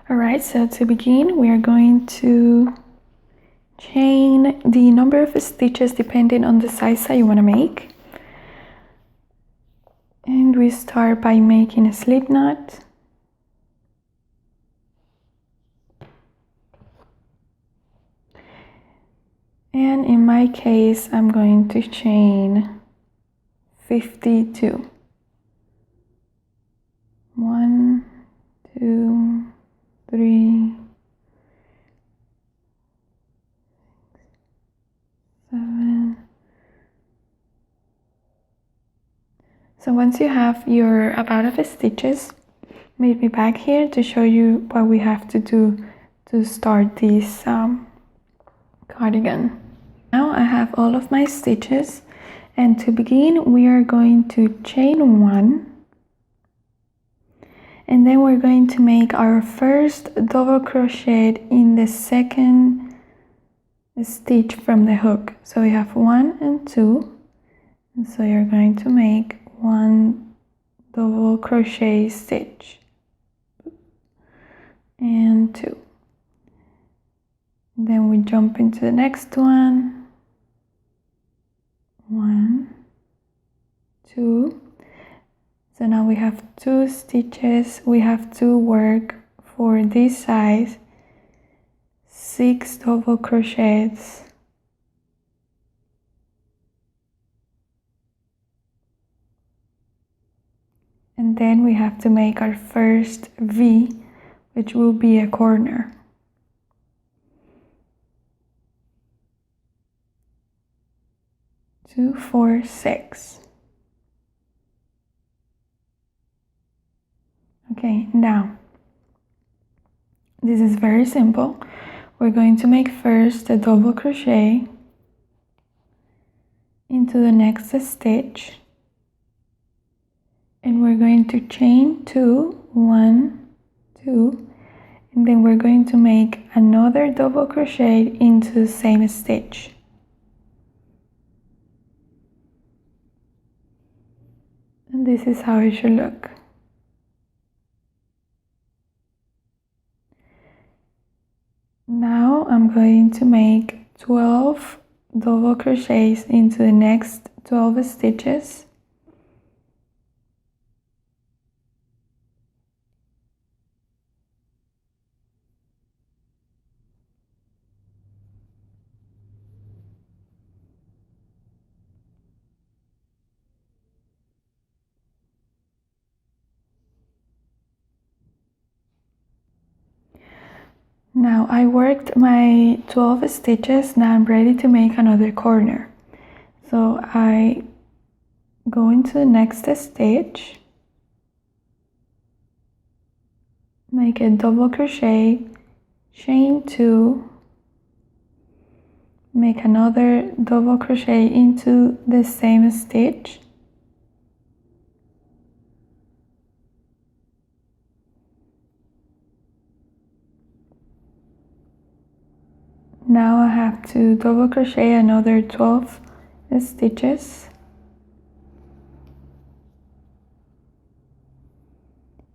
Alright, so to begin, we are going to chain the number of stitches depending on the size that you want to make. And we start by making a slip knot. And in my case, I'm going to chain 52. 1, 2, 3, 7. So once you have your amount of stitches, meet me back here to show you what we have to do to start this cardigan. Now I have all of my stitches, and to begin we are going to chain 1, and then we're going to make our first double crochet in the second stitch from the hook. So we have 1 and 2, and so you're going to make 1 double crochet stitch and 2. Then we jump into the next one. 1, 2. So now we have 2 stitches. We have to work for this size 6 double crochets. And then we have to make our first V, which will be a corner. 2, 4, 6. Okay, now this is very simple. We're going to make first a double crochet into the next stitch, and we're going to chain 2, 1, 2, and then we're going to make another double crochet into the same stitch. And this is how it should look. Now I'm going to make 12 double crochets into the next 12 stitches. Now I worked my 12 stitches, now I'm ready to make another corner. So I go into the next stitch, make a double crochet, chain 2, make another double crochet into the same stitch, now I have to double crochet another 12 stitches,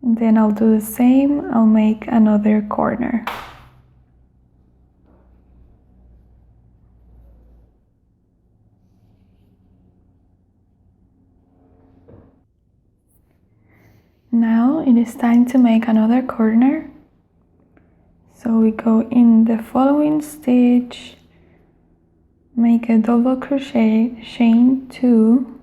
and then I'll do the same. I'll make another corner. Now it is time to make another corner. So we go in the following stitch, make a double crochet, chain 2,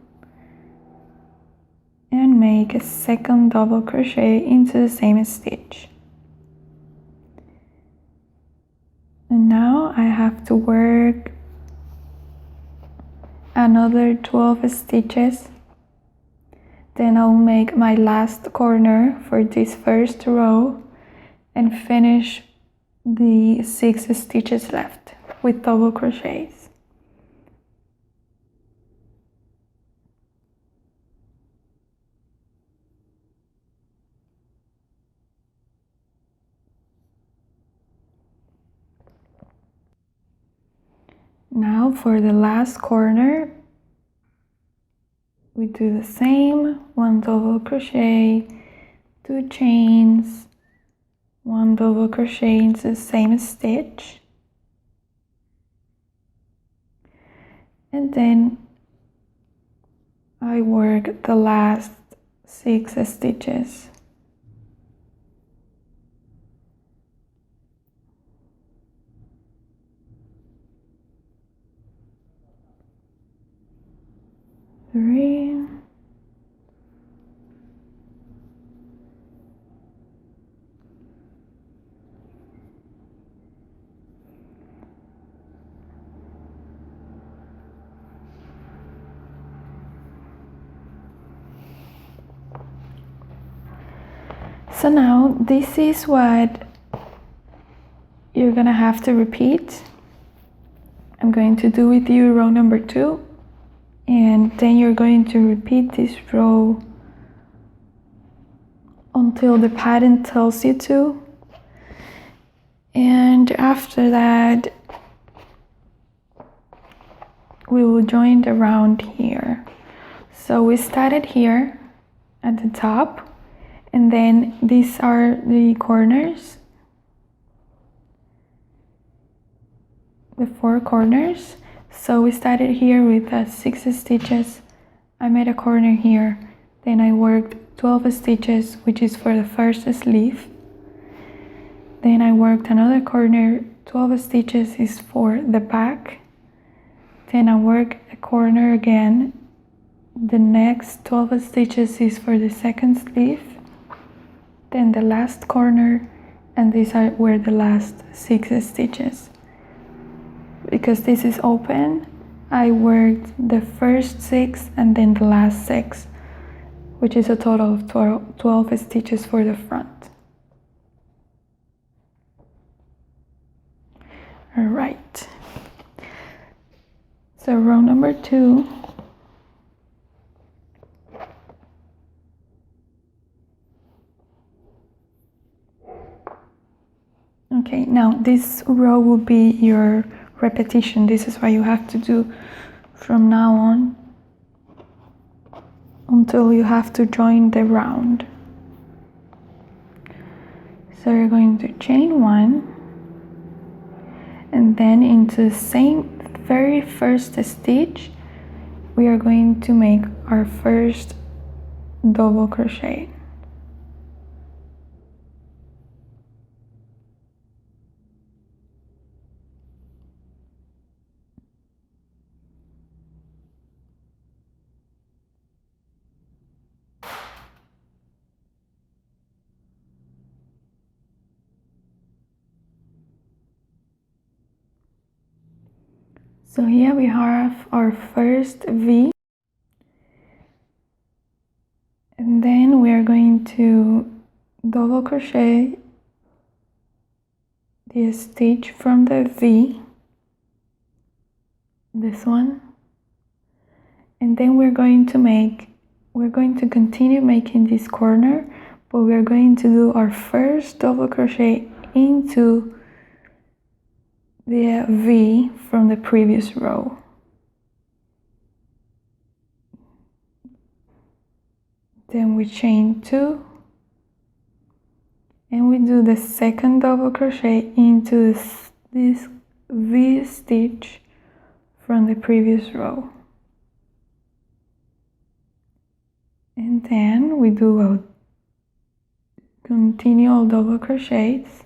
and make a second double crochet into the same stitch. And now I have to work another 12 stitches. Then I'll make my last corner for this first row and finish the 6 stitches left with double crochets. Now for the last corner, we do the same, 1 double crochet, 2 chains, 1 one double crochet into the same stitch, and then I work the last 6 stitches. Three, so now this is what you're gonna have to repeat. I'm going to do with you row number 2, and then you're going to repeat this row until the pattern tells you to, and after that we will join the round here. So we started here at the top, and then these are the corners, the 4 corners. So we started here with 6 stitches. I made a corner here, then I worked 12 stitches, which is for the first sleeve. Then I worked another corner, 12 stitches is for the back. Then I work a corner again, the next 12 stitches is for the second sleeve. Then the last corner, and these were the last 6 stitches. Because this is open, I worked the first 6 and then the last 6, which is a total of 12 stitches for the front. All right, so row number 2. Okay, now this row will be your repetition. This is what you have to do from now on until you have to join the round. So you're going to chain 1, and then into the same very first stitch we are going to make our first double crochet. So here we have our first V, and then we are going to double crochet the stitch from the V, this one, and then we're going to continue making this corner, but we're going to do our first double crochet into the V from the previous row. Then we chain 2, and we do the second double crochet into this V stitch from the previous row. And then we do a continual double crochets.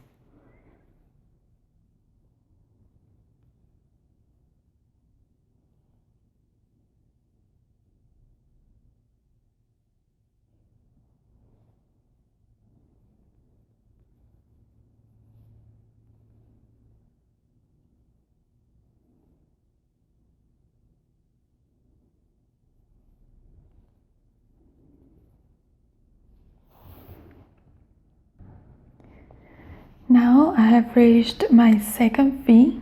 Now I have reached my second V.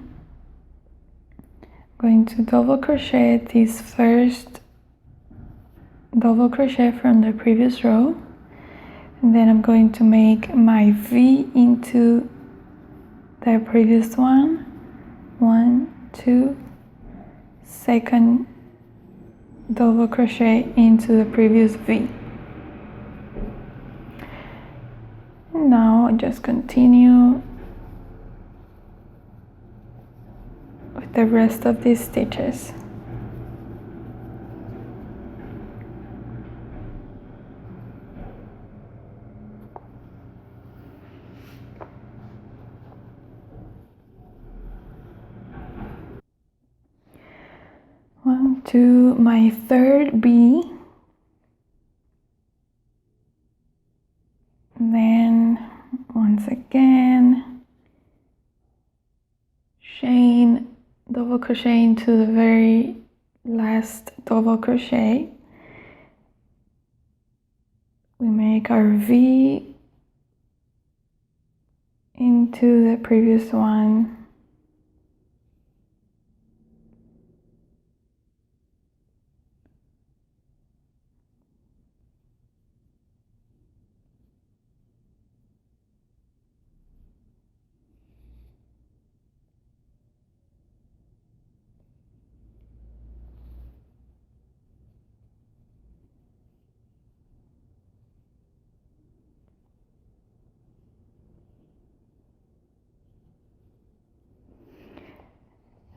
I'm going to double crochet this first double crochet from the previous row, and then I'm going to make my V into the previous one. 1, 2, second double crochet into the previous V. And now just continue with the rest of these stitches. One, two, my third B. And then once again, chain, double crochet into the very last double crochet. We make our V into the previous one.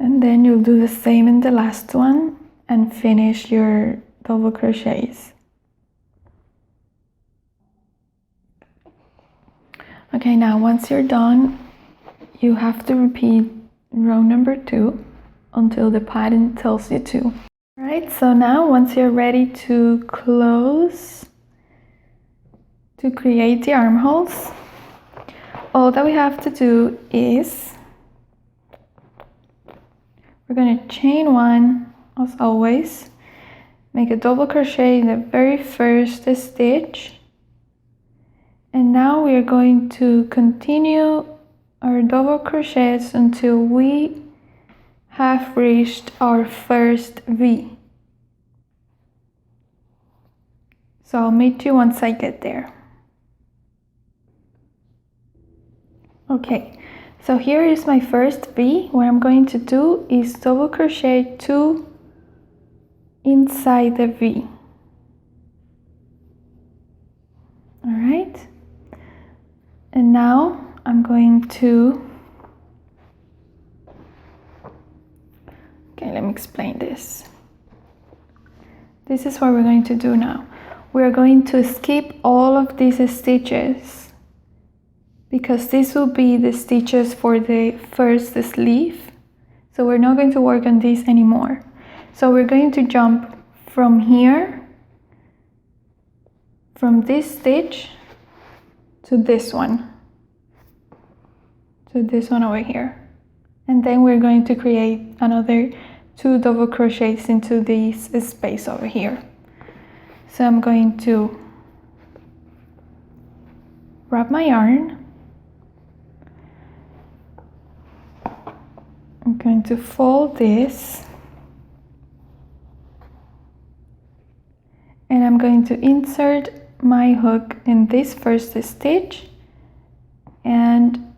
And then you'll do the same in the last one and finish your double crochets. Okay, now once you're done, you have to repeat row number 2 until the pattern tells you to. Alright, so now once you're ready to close, to create the armholes, all that we have to do is we're going to chain 1 as always, make a double crochet in the very first stitch, and now we are going to continue our double crochets until we have reached our first V. So I'll meet you once I get there. Okay, so here is my first V. What I'm going to do is double crochet 2 inside the V. All right, and now I'm going to, okay, let me explain this. This is what we're going to do now. We're going to skip all of these stitches because this will be the stitches for the first sleeve. So we're not going to work on this anymore. So we're going to jump from here, from this stitch to this one, over here. And then we're going to create another 2 double crochets into this space over here. So I'm going to wrap my yarn. I'm going to fold this, and I'm going to insert my hook in this first stitch and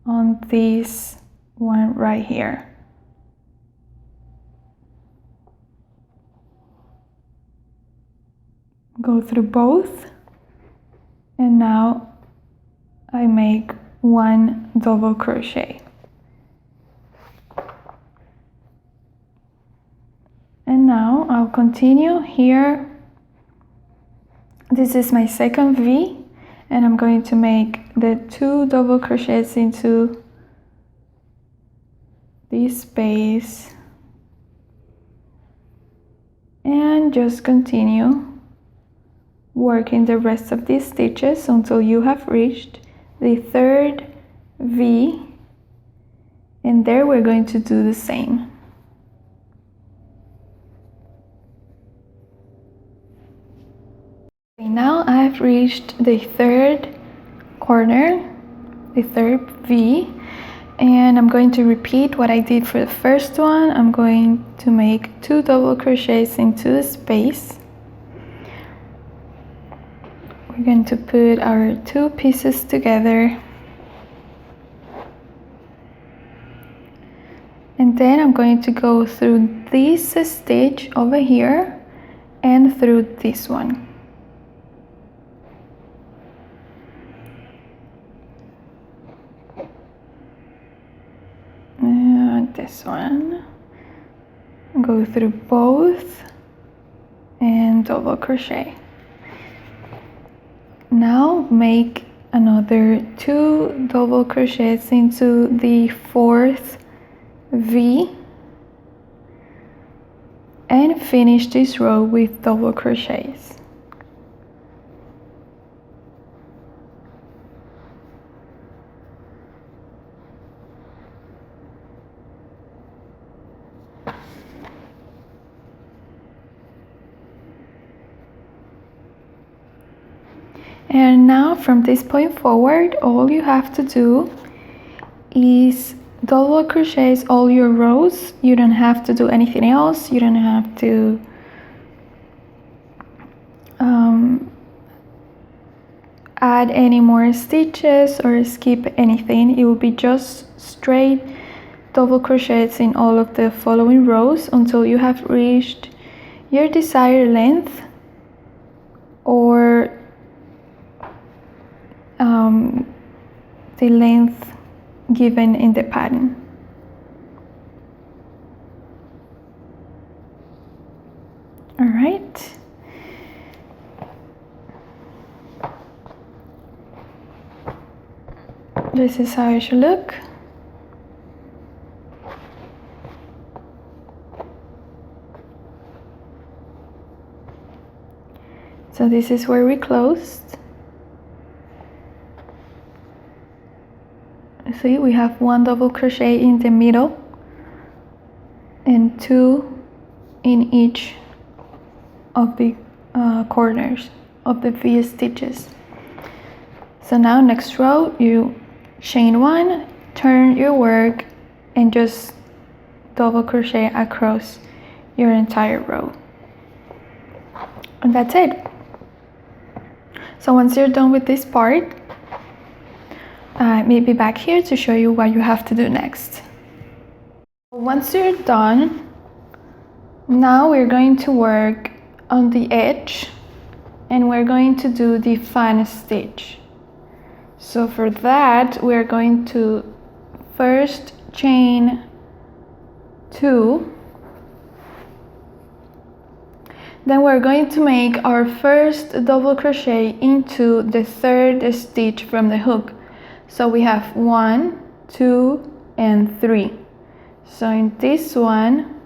on this one right here. Go through both, and now I make 1 double crochet. And now I'll continue here. This is my second V, and I'm going to make the 2 double crochets into this space and just continue working the rest of these stitches until you have reached the third V, and there we're going to do the same. Now I have reached the third corner, the third V, and I'm going to repeat what I did for the first one. I'm going to make 2 double crochets into the space. We're going to put our 2 pieces together, and then I'm going to go through this stitch over here and through this one. this one, go through both and double crochet. Now make another 2 double crochets into the 4th V and finish this row with double crochets. And now from this point forward, all you have to do is double crochets all your rows. You don't have to do anything else. You don't have to add any more stitches or skip anything. It will be just straight double crochets in all of the following rows until you have reached your desired length or the length given in the pattern. All right. This is how it should look. So this is where we closed. See, we have 1 double crochet in the middle and 2 in each of the corners of the V stitches. So now next row you chain 1, turn your work and just double crochet across your entire row. And that's it. So once you're done with this part, I may be back here to show you what you have to do next. Once you're done, now we're going to work on the edge and we're going to do the fan stitch. So for that, we're going to first chain 2. Then we're going to make our first double crochet into the 3rd stitch from the hook. So we have 1, 2, and 3. So in this one,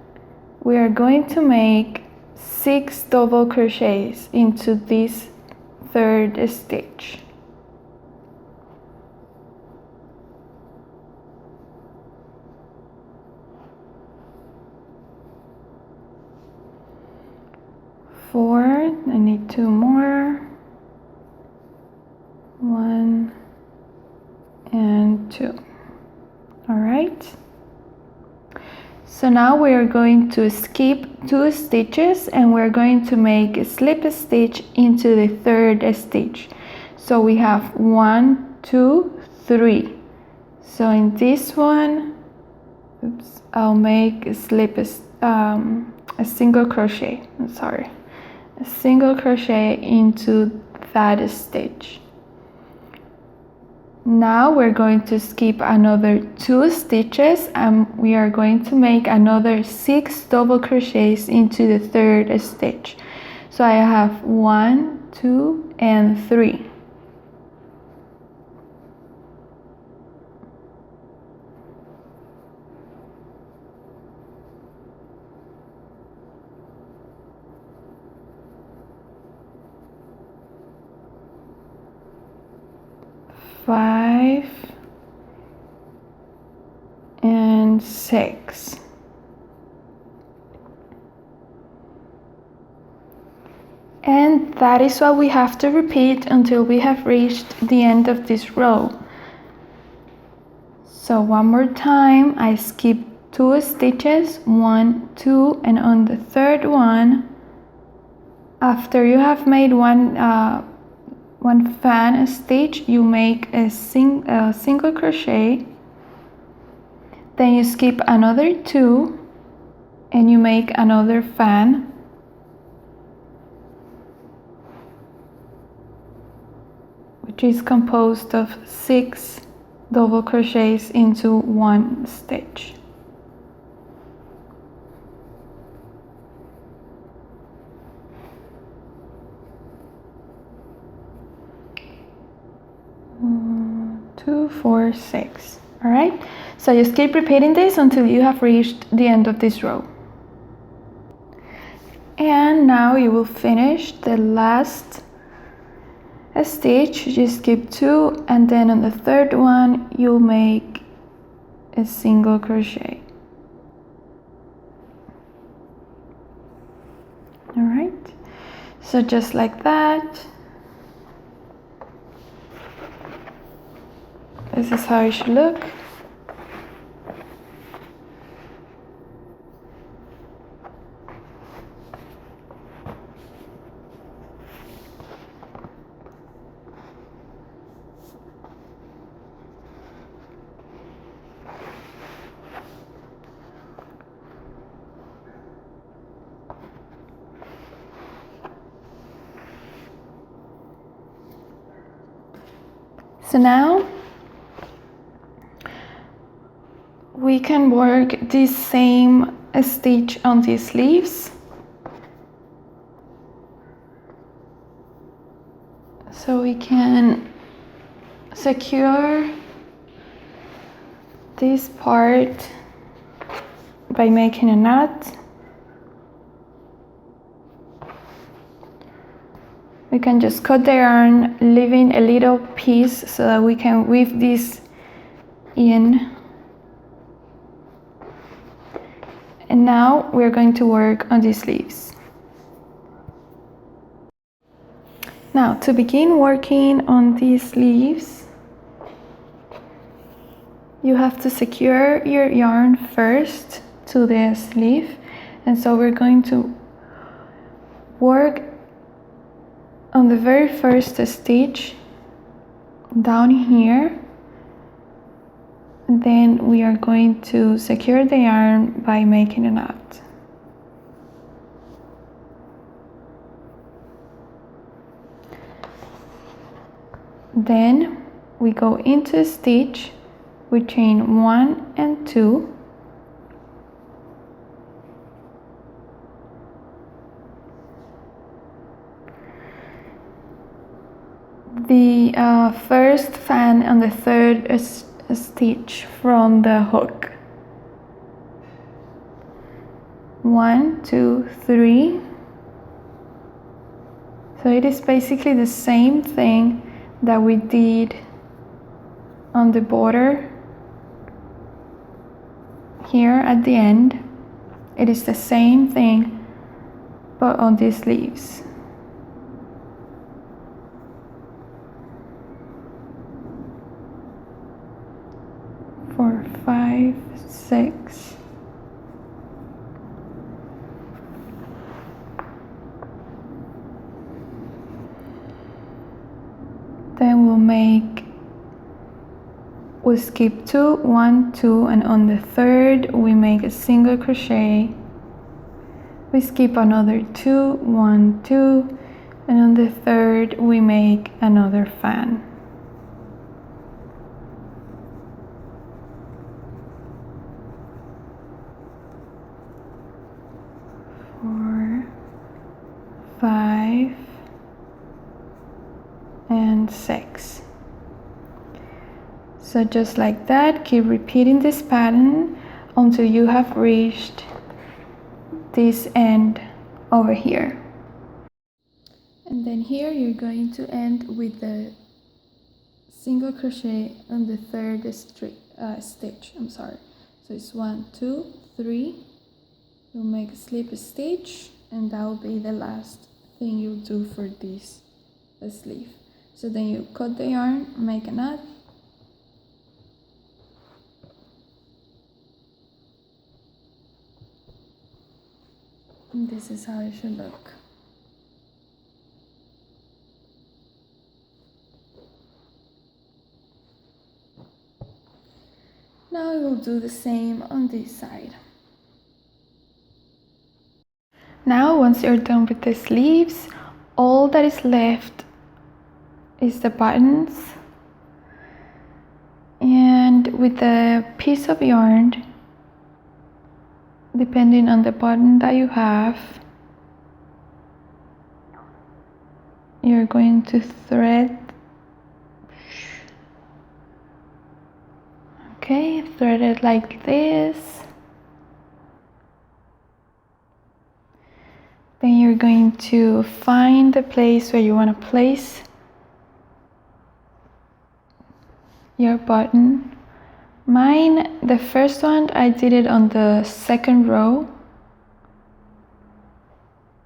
we are going to make 6 double crochets into this 3rd stitch. Four, I need 2 more. 1 and 2. All right. So now we are going to skip 2 stitches and we're going to make a slip stitch into the 3rd stitch. So we have 1, 2, 3. So in this one, oops, I'll make a slip a single crochet. I'm sorry. A single crochet into that stitch. Now we're going to skip another 2 stitches and we are going to make another 6 double crochets into the 3rd stitch. So I have 1, 2, and 3. Five and 6. And that is what we have to repeat until we have reached the end of this row. So one more time, I skip 2 stitches, 1, 2, and on the 3rd one, after you have made one fan stitch, you make a single crochet, then you skip another 2 and you make another fan, which is composed of 6 double crochets into 1 stitch. 4, 6. All right, so just keep repeating this until you have reached the end of this row. And now you will finish the last stitch. Just skip 2, and then on the third one you'll make a single crochet. All right, so just like that. This is how it should look. So now we can work this same stitch on these sleeves. So we can secure this part by making a knot. We can just cut the yarn, leaving a little piece so that we can weave this in. And now we're going to work on these sleeves. Now, to begin working on these sleeves, you have to secure your yarn first to the sleeve. And so we're going to work on the very first stitch down here. Then we are going to secure the yarn by making a knot. Then we go into a stitch, we chain 1 and 2. The first fan on the third stitch from the hook. 1, 2, 3. So it is basically the same thing that we did on the border here at the end. It is the same thing, but on these sleeves. Four, 5, 6. Then we'll skip 2, 1, 2, and on the third we make a single crochet. We skip another 2, 1, 2, and on the third we make another fan. Four, 5, and 6. So just like that, keep repeating this pattern until you have reached this end over here. And then here you're going to end with the single crochet on the third stitch. So it's 1, 2, 3. You'll make a slip stitch, and that will be the last thing you'll do for this sleeve. So then you cut the yarn, make a knot, and this is how it should look. Now we will do the same on this side. Now once you're done with the sleeves, all that is left is the buttons, and with a piece of yarn, depending on the button that you have, you're going to thread Okay, thread it like this. Then you're going to find the place where you want to place your button. Mine, the first one, I did it on the second row.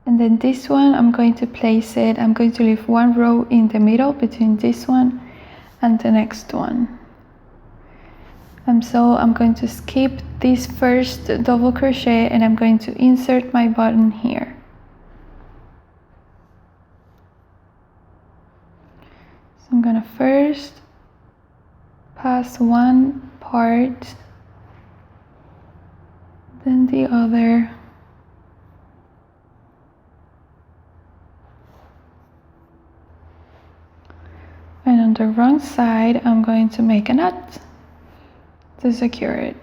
And then this one, I'm going to place it, I'm going to leave one row in the middle between this one and the next one. And so I'm going to skip this first double crochet and I'm going to insert my button here. So I'm gonna first pass one part, then the other. And on the wrong side, I'm going to make a knot to secure it.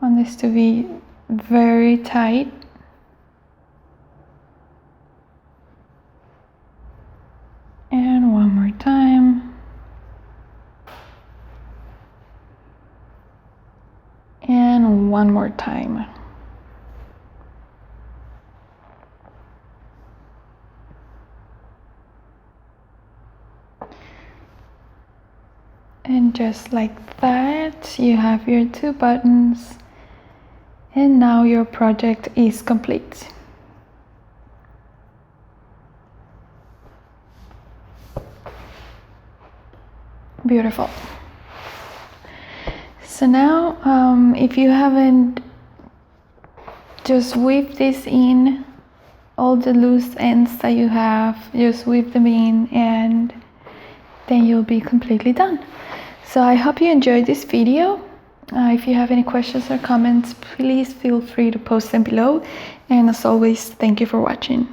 I want this to be very tight. And one more time. And one more time. And just like that, you have your two buttons. And now your project is complete. Beautiful. So now, if you haven't, just weave this in, all the loose ends that you have, just weave them in and then you'll be completely done. So I hope you enjoyed this video. If you have any questions or comments, please feel free to post them below. And as always, thank you for watching.